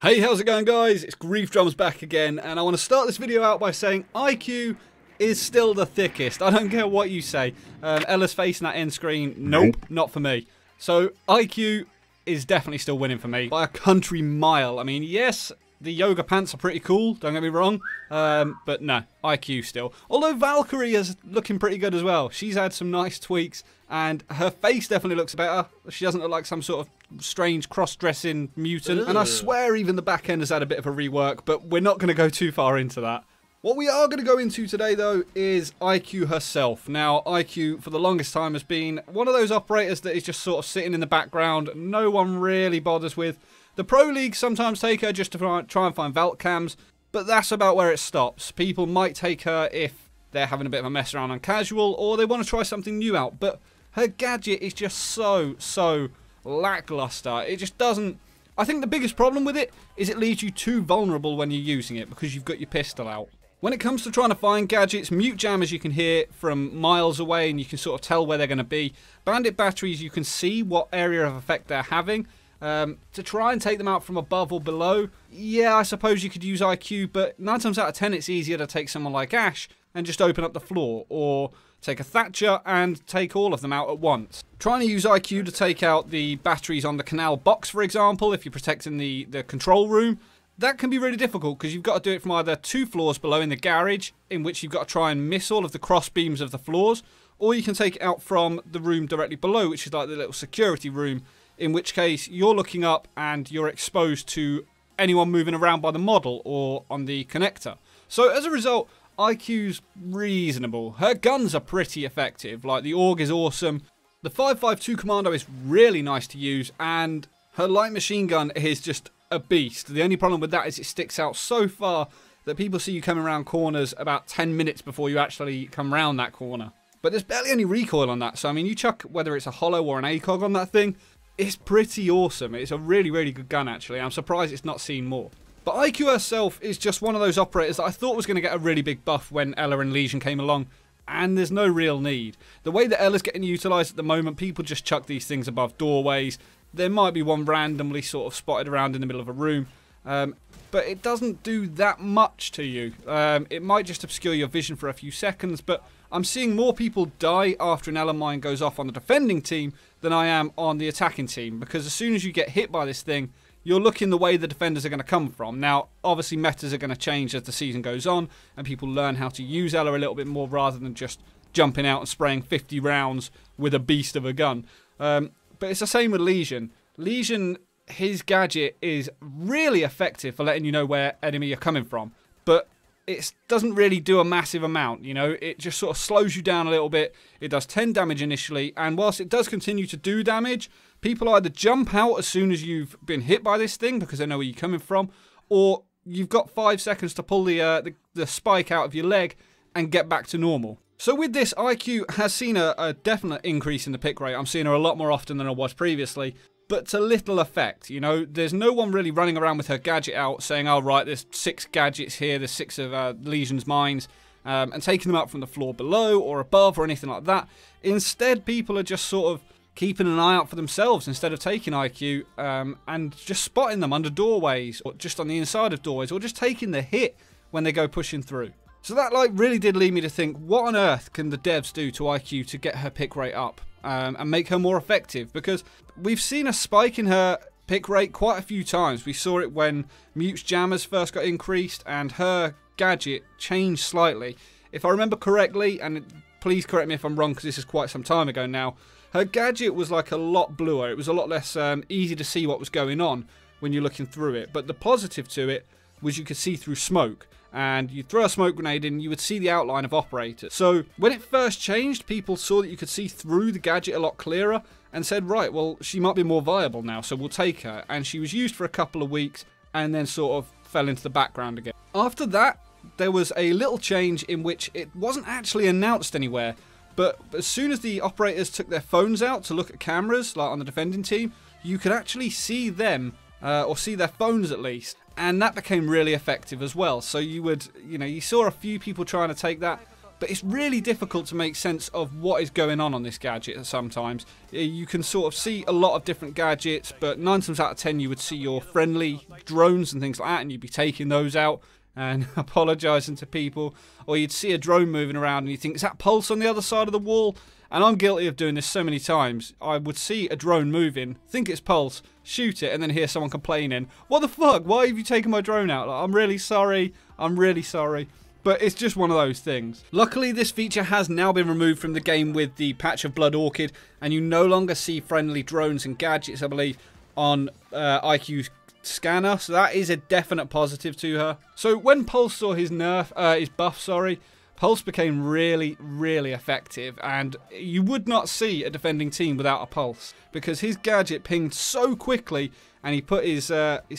Hey, how's it going, guys? It's Griefdrums back again, and I want to start this video out by saying IQ is still the thickest. I don't care what you say. Ela's facing that end screen. Nope, not for me. So IQ is definitely still winning for me by a country mile. I mean, yes, the yoga pants are pretty cool, don't get me wrong, but no, IQ still. Although Valkyrie is looking pretty good as well. She's had some nice tweaks, and her face definitely looks better. She doesn't look like some sort of strange cross-dressing mutant. And I swear even the back end has had a bit of a rework, but we're not going to go too far into that. What we are going to go into today, though, is IQ herself. Now, IQ, for the longest time, has been one of those operators that is just sort of sitting in the background. No one really bothers with. The Pro League sometimes take her just to try and find Valt cams, but that's about where it stops. People might take her if they're having a bit of a mess around on casual, or they want to try something new out, but her gadget is just so lackluster. It just doesn't... I think the biggest problem with it is it leaves you too vulnerable when you're using it because you've got your pistol out. When it comes to trying to find gadgets, mute jammers you can hear from miles away and you can sort of tell where they're going to be. Bandit batteries, you can see what area of effect they're having. To try and take them out from above or below, yeah, I suppose you could use IQ, but 9 times out of 10 it's easier to take someone like Ash and just open up the floor, or take a Thatcher and take all of them out at once. Trying to use IQ to take out the batteries on the canal box, for example, if you're protecting the control room, that can be really difficult because you've got to do it from either 2 floors below in the garage, in which you've got to try and miss all of the cross beams of the floors, or you can take it out from the room directly below, which is like the little security room, in which case you're looking up and you're exposed to anyone moving around by the model or on the connector. So as a result, IQ's reasonable. Her guns are pretty effective, like the AUG is awesome. The 5.52 Commando is really nice to use, and her light machine gun is just a beast. The only problem with that is it sticks out so far that people see you coming around corners about 10 minutes before you actually come around that corner. But there's barely any recoil on that, so I mean, you chuck whether it's a holo or an ACOG on that thing, it's pretty awesome. It's a really good gun, actually. I'm surprised it's not seen more. But IQ herself is just one of those operators that I thought was going to get a really big buff when Ela and Lesion came along, and there's no real need. The way that Ela's getting utilised at the moment, people just chuck these things above doorways. There might be one randomly sort of spotted around in the middle of a room, but it doesn't do that much to you. It might just obscure your vision for a few seconds, but I'm seeing more people die after an Ela mine goes off on the defending team than I am on the attacking team, because as soon as you get hit by this thing, you're looking the way the defenders are going to come from. Now, obviously, metas are going to change as the season goes on, and people learn how to use Ela a little bit more rather than just jumping out and spraying 50 rounds with a beast of a gun. But it's the same with Lesion. Lesion, his gadget is really effective for letting you know where enemy are coming from, but it doesn't really do a massive amount, you know. It just sort of slows you down a little bit. It does 10 damage initially, and whilst it does continue to do damage, people either jump out as soon as you've been hit by this thing because they know where you're coming from, or you've got 5 seconds to pull the spike out of your leg and get back to normal. So with this, IQ has seen a definite increase in the pick rate. I'm seeing her a lot more often than I was previously, but to little effect. You know, there's no one really running around with her gadget out saying, oh right, there's 6 gadgets here, there's 6 of Lesion's mines, and taking them out from the floor below or above or anything like that. Instead, people are just sort of keeping an eye out for themselves instead of taking IQ and just spotting them under doorways or just on the inside of doorways, or just taking the hit when they go pushing through. So that really did lead me to think, what on earth can the devs do to IQ to get her pick rate up and make her more effective? Because we've seen a spike in her pick rate quite a few times. We saw it when Mute's jammers first got increased and her gadget changed slightly. If I remember correctly, and please correct me if I'm wrong because this is quite some time ago now, her gadget was like a lot bluer. It was a lot less easy to see what was going on when you're looking through it. But the positive to it was you could see through smoke. And you'd throw a smoke grenade in, you would see the outline of operators. So when it first changed, people saw that you could see through the gadget a lot clearer and said, right, well, she might be more viable now, so we'll take her. And she was used for a couple of weeks and then sort of fell into the background again. After that, there was a little change in which it wasn't actually announced anywhere, but as soon as the operators took their phones out to look at cameras, like on the defending team, you could actually see them, or see their phones at least. And that became really effective as well. So you would, you know, you saw a few people trying to take that, but it's really difficult to make sense of what is going on this gadget sometimes. You can sort of see a lot of different gadgets, but 9 times out of 10 you would see your friendly drones and things like that, and you'd be taking those out and apologising to people. Or you'd see a drone moving around and you think, is that Pulse on the other side of the wall? And I'm guilty of doing this so many times. I would see a drone moving, think it's Pulse, shoot it, and then hear someone complaining, what the fuck, why have you taken my drone out? Like, I'm really sorry, but it's just one of those things. Luckily, this feature has now been removed from the game with the patch of Blood Orchid, and you no longer see friendly drones and gadgets, I believe, on IQ's scanner, so that is a definite positive to her. So when Pulse saw his buff, Pulse became really, really effective, and you would not see a defending team without a Pulse, because his gadget pinged so quickly, and he put his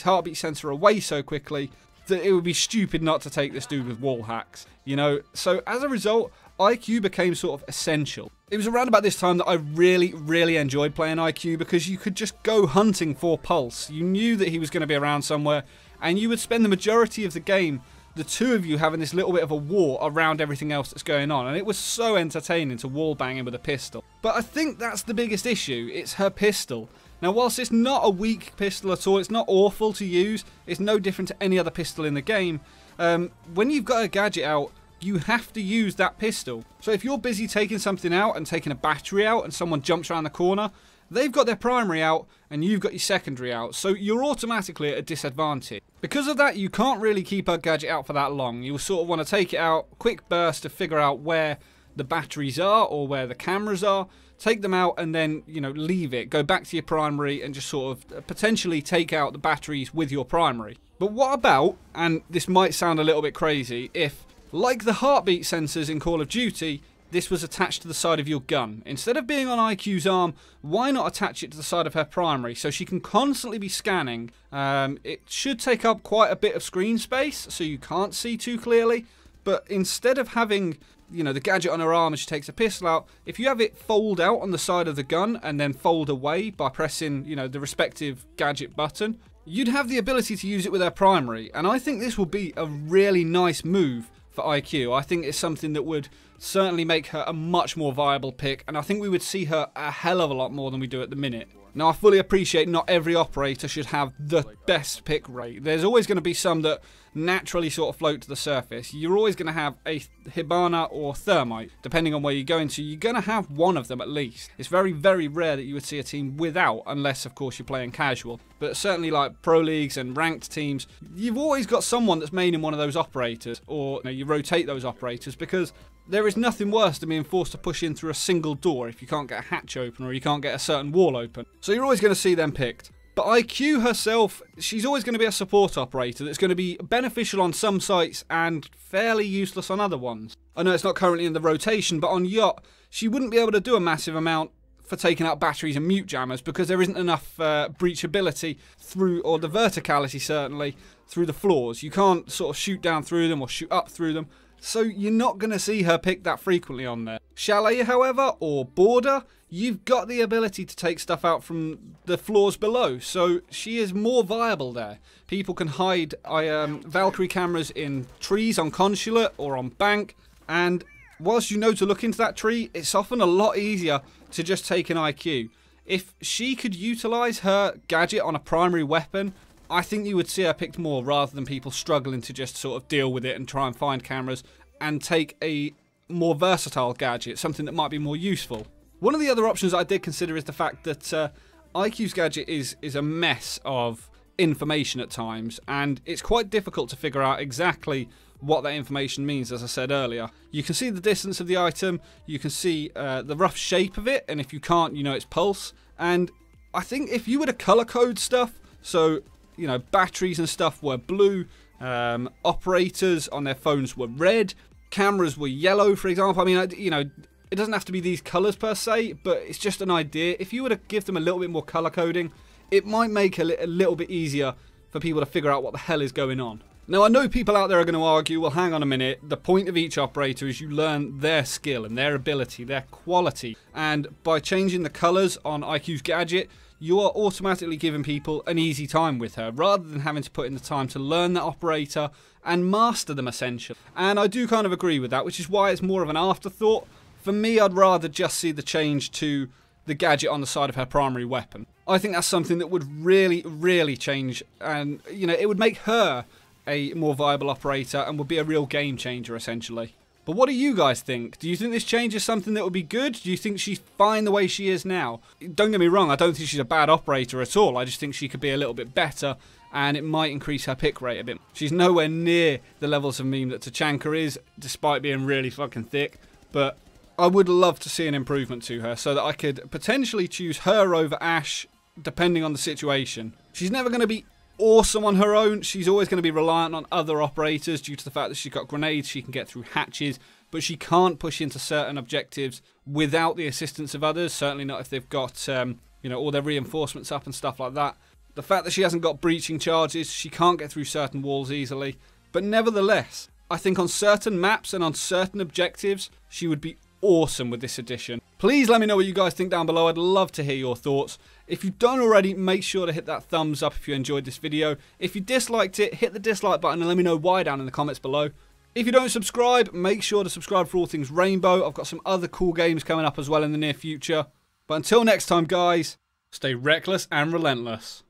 heartbeat sensor away so quickly, that it would be stupid not to take this dude with wall hacks, you know? So as a result, IQ became sort of essential. It was around about this time that I really, really enjoyed playing IQ, because you could just go hunting for Pulse. You knew that he was going to be around somewhere, and you would spend the majority of the game, the two of you having this little bit of a war around everything else that's going on, and it was so entertaining to wall banging with a pistol. But I think that's the biggest issue, it's her pistol. Now, whilst it's not a weak pistol at all, it's not awful to use, it's no different to any other pistol in the game, when you've got a gadget out, you have to use that pistol. So if you're busy taking something out and taking a battery out and someone jumps around the corner, they've got their primary out and you've got your secondary out, so you're automatically at a disadvantage. Because of that, you can't really keep a gadget out for that long. You'll sort of want to take it out, quick burst to figure out where the batteries are or where the cameras are, take them out and then, you know, leave it, go back to your primary and just sort of potentially take out the batteries with your primary. But what about, and this might sound a little bit crazy, if, like the heartbeat sensors in Call of Duty, this was attached to the side of your gun. Instead of being on IQ's arm, why not attach it to the side of her primary so she can constantly be scanning? It should take up quite a bit of screen space, so you can't see too clearly, but instead of having, you know, the gadget on her arm as she takes a pistol out, if you have it fold out on the side of the gun and then fold away by pressing, you know, the respective gadget button, you'd have the ability to use it with her primary, and I think this will be a really nice move for IQ. I think it's something that would certainly make her a much more viable pick, and I think we would see her a hell of a lot more than we do at the minute. Now, I fully appreciate not every operator should have the best pick rate. There's always going to be some that naturally sort of float to the surface. You're always going to have a Hibana or Thermite, depending on where you're going to. You're going to have one of them at least. It's very, very rare that you would see a team without, unless, of course, you're playing casual. But certainly like pro leagues and ranked teams, you've always got someone that's main in one of those operators, or you know, you rotate those operators, because there is nothing worse than being forced to push in through a single door if you can't get a hatch open or you can't get a certain wall open. So you're always going to see them picked. But IQ herself, she's always going to be a support operator that's going to be beneficial on some sites and fairly useless on other ones. I know it's not currently in the rotation, but on Yacht, she wouldn't be able to do a massive amount for taking out batteries and mute jammers because there isn't enough breachability through, or the verticality certainly, through the floors. You can't sort of shoot down through them or shoot up through them. So you're not going to see her picked that frequently on there. Chalet, however, or Border, you've got the ability to take stuff out from the floors below. So she is more viable there. People can hide Valkyrie cameras in trees on Consulate or on Bank. And whilst you know to look into that tree, it's often a lot easier to just take an IQ. If she could utilise her gadget on a primary weapon, I think you would see her picked more rather than people struggling to just sort of deal with it and try and find cameras and take a more versatile gadget, something that might be more useful. One of the other options I did consider is the fact that IQ's gadget is a mess of information at times, and it's quite difficult to figure out exactly what that information means, as I said earlier. You can see the distance of the item, you can see the rough shape of it, and if you can't, you know it's pulse. And I think if you were to colour code stuff, so you know, batteries and stuff were blue, operators on their phones were red, cameras were yellow, for example. I mean, you know, it doesn't have to be these colours per se, but it's just an idea. If you were to give them a little bit more colour coding, it might make a little bit easier for people to figure out what the hell is going on. Now, I know people out there are going to argue, well, hang on a minute, the point of each operator is you learn their skill and their ability, their quality, and by changing the colours on IQ's gadget, you are automatically giving people an easy time with her, rather than having to put in the time to learn that operator and master them essentially. And I do kind of agree with that, which is why it's more of an afterthought. For me, I'd rather just see the change to the gadget on the side of her primary weapon. I think that's something that would really, really change, and you know, it would make her a more viable operator and would be a real game changer essentially. But what do you guys think? Do you think this change is something that would be good? Do you think she's fine the way she is now? Don't get me wrong, I don't think she's a bad operator at all. I just think she could be a little bit better, and it might increase her pick rate a bit. She's nowhere near the levels of meme that Tachanka is, despite being really fucking thick. But I would love to see an improvement to her so that I could potentially choose her over Ashe, depending on the situation. She's never going to be awesome on her own. She's always going to be reliant on other operators due to the fact that she's got grenades, she can get through hatches, but she can't push into certain objectives without the assistance of others, certainly not if they've got you know, all their reinforcements up and stuff like that. The fact that she hasn't got breaching charges, she can't get through certain walls easily, but nevertheless, I think on certain maps and on certain objectives, she would be awesome with this addition. Please let me know what you guys think down below. I'd love to hear your thoughts. If you don't already, make sure to hit that thumbs up if you enjoyed this video. If you disliked it, hit the dislike button and let me know why down in the comments below. If you don't subscribe, make sure to subscribe for all things Rainbow. I've got some other cool games coming up as well in the near future. But until next time, guys, stay reckless and relentless.